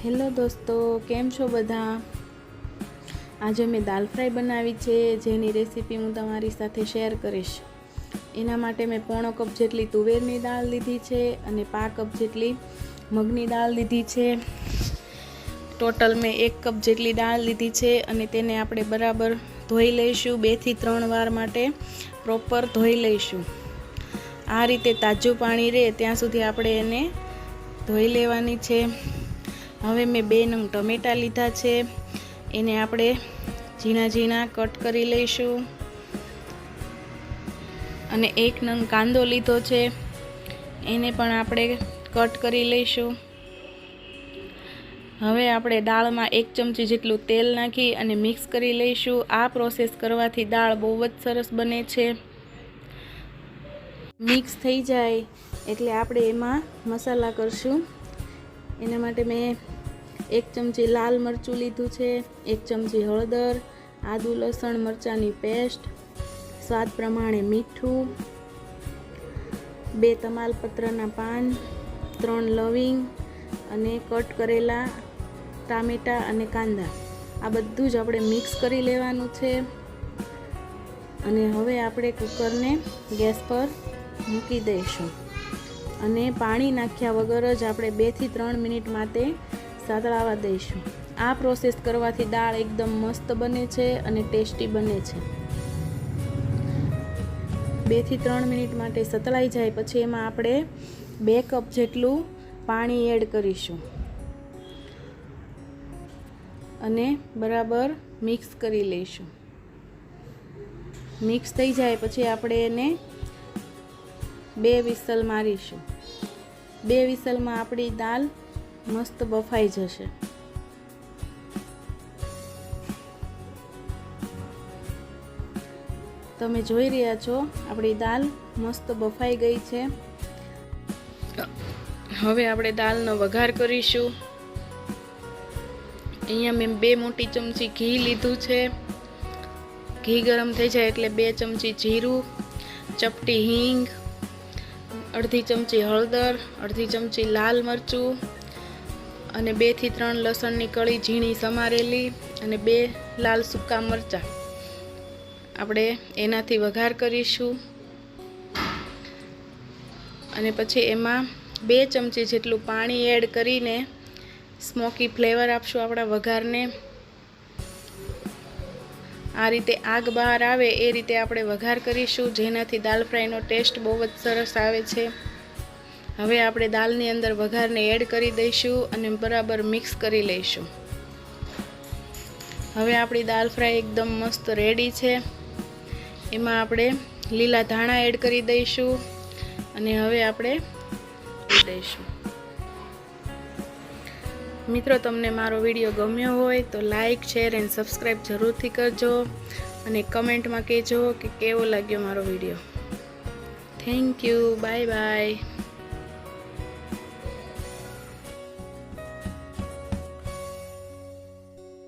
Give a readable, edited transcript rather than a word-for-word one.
Hello દોસ્તો, કેમ છો બધા? આજે મેં દાલ ફ્રાય બનાવી છે, જેની રેસીપી હું તમારી સાથે શેર કરીશ. એના માટે મેં 1/4 કપ જેટલી તુવેરની દાળ લીધી છે અને 5 કપ જેટલી મગની દાળ લીધી છે. ટોટલ મેં 1 કપ જેટલી દાળ લીધી છે અને તેને આપણે બરાબર ધોઈ લઈશું. 2 થી 3 વાર માટે પ્રોપર ધોઈ લઈશું. આ રીતે તાજું પાણી રહે ત્યાં સુધી આપણે એને ધોઈ લેવાની છે. હવે મેં 2 નંગ ટમેટા લીધા છે, એને આપણે ઝીણા ઝીણા કટ કરી લઈશું. અને 1 નંગ કાંદો લીધો છે, એને પણ આપણે કટ કરી લઈશું. હવે આપણે દાળમાં 1 ચમચી જેટલું તેલ નાખી અને મિક્સ કરી લઈશું. આ પ્રોસેસ કરવાથી દાળ બહુ જ સરસ બને છે. મિક્સ થઈ જાય એટલે આપણે એમાં મસાલા કરશું. એના માટે મેં 1 ચમચી લાલ મરચું લીધું છે, 1 ચમચી હળદર, આદુ લસણ મરચાંની પેસ્ટ, સ્વાદ પ્રમાણે મીઠું, 2 તમાલપત્રના પાન, 3 લવિંગ અને કટ કરેલા ટામેટાં અને કાંદા. આ બધું જ આપણે મિક્સ કરી લેવાનું છે. અને હવે આપણે કુકરને ગેસ પર મૂકી દઈશું અને પાણી નાખ્યા વગર જ આપણે 2 થી 3 મિનિટ માટે સાતળાવા દઈશું. આ પ્રોસેસ કરવાથી દાળ એકદમ મસ્ત બને છે અને ટેસ્ટી બને છે. 2 થી 3 મિનિટ માટે સતળાઈ જાય પછી એમાં આપણે 2 કપ જેટલું પાણી એડ કરીશું અને બરાબર મિક્સ કરી લઈશું. મિક્સ થઈ જાય પછી આપણે એને 2 વિસલ મારીશું. 2 વિસલમાં આપણી દાળ મસ્ત બફાઈ જશે. તમે જોઈ રહ્યા છો આપણી દાળ મસ્ત બફાઈ ગઈ છે. હવે આપણે દાળનો વઘાર કરીશું. અહીંયા મેં 2 મોટી ચમચી ઘી લીધું છે. ઘી ગરમ થઈ જાય એટલે 2 ચમચી જીરું, ચપટી હિંગ, અડધી ચમચી હળદર, અડધી ચમચી લાલ મરચું અને 2 થી 3 લસણની કળી ઝીણી સમારેલી અને 2 લાલ સૂકા મરચાં આપણે એનાથી વઘાર કરીશું. અને પછી એમાં 2 ચમચી જેટલું પાણી એડ કરીને સ્મોકી ફ્લેવર આપશું આપણા વઘારને. આ રીતે આગ બહાર આવે એ રીતે આપણે વઘાર કરીશું, જેનાથી દાલ ફ્રાયનો ટેસ્ટ બહુ જ સરસ આવે છે. હવે આપણે દાળની અંદર વઘારને એડ કરી દઈશું અને બરાબર મિક્સ કરી લઈશું. હવે આપણી દાલ ફ્રાય એકદમ મસ્ત રેડી છે. એમાં આપણે લીલા ધાણા એડ કરી દઈશું અને હવે આપણે દઈશું. મિત્રો, તમને મારો વિડીયો ગમ્યો હોય તો લાઈક, શેર એન્ડ સબસ્ક્રાઈબ જરૂરથી કરજો અને કમેન્ટમાં કહેજો કે કેવો લાગ્યો મારો video. Thank you. Bye bye.